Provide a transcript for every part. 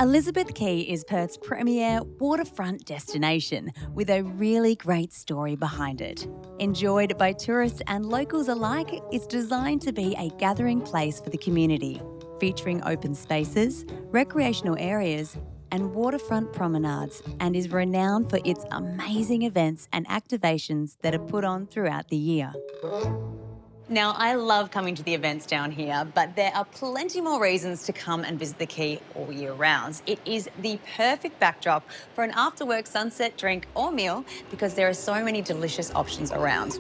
Elizabeth Quay is Perth's premier waterfront destination with a really great story behind it. Enjoyed by tourists and locals alike, it's designed to be a gathering place for the community, featuring open spaces, recreational areas, and waterfront promenades, and is renowned for its amazing events and activations that are put on throughout the year. Now, I love coming to the events down here, but there are plenty more reasons to come and visit the quay all year round. It is the perfect backdrop for an after-work sunset drink or meal because there are so many delicious options around.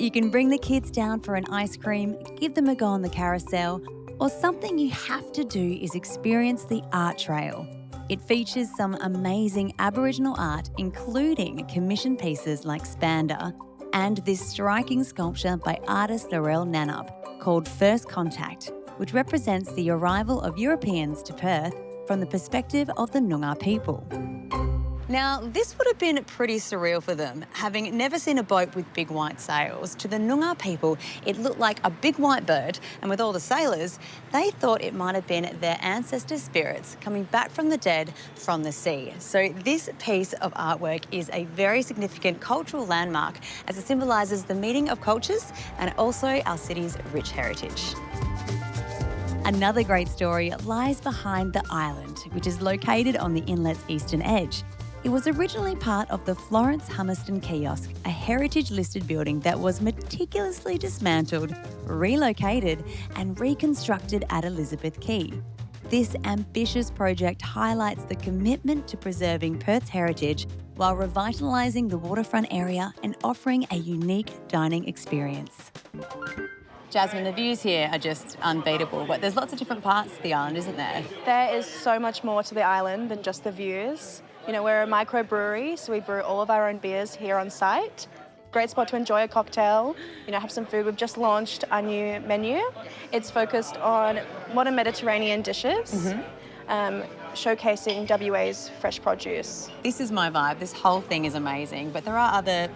You can bring the kids down for an ice cream, give them a go on the carousel, or something you have to do is experience the art trail. It features some amazing Aboriginal art, including commissioned pieces like Spander, and this striking sculpture by artist Laurel Nannup called First Contact, which represents the arrival of Europeans to Perth from the perspective of the Noongar people. Now, this would have been pretty surreal for them. Having never seen a boat with big white sails, to the Noongar people, it looked like a big white bird, and with all the sailors, they thought it might have been their ancestor spirits coming back from the dead from the sea. So this piece of artwork is a very significant cultural landmark as it symbolises the meeting of cultures and also our city's rich heritage. Another great story lies behind the island, which is located on the inlet's eastern edge. It was originally part of the Florence Hummerston Kiosk, a heritage-listed building that was meticulously dismantled, relocated and reconstructed at Elizabeth Quay. This ambitious project highlights the commitment to preserving Perth's heritage while revitalising the waterfront area and offering a unique dining experience. Jasmine, the views here are just unbeatable, but there's lots of different parts to the island, isn't there? There is so much more to the island than just the views. You know, we're a microbrewery, so we brew all of our own beers here on site. Great spot to enjoy a cocktail, have some food. We've just launched our new menu. It's focused on modern Mediterranean dishes, showcasing WA's fresh produce. This is my vibe. This whole thing is amazing, but there are other,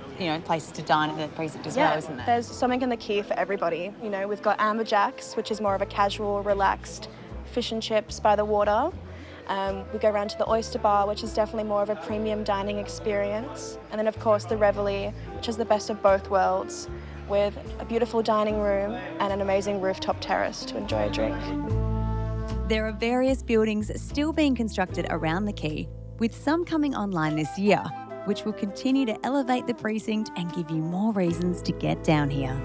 places to dine at the precinct as well, isn't there? There's something in the quay for everybody. We've got Amberjacks, which is more of a casual, relaxed fish and chips by the water. We go around to the Oyster Bar, which is definitely more of a premium dining experience. And then, of course, the Reveille, which is the best of both worlds, with a beautiful dining room and an amazing rooftop terrace to enjoy a drink. There are various buildings still being constructed around the quay, with some coming online this year, which will continue to elevate the precinct and give you more reasons to get down here.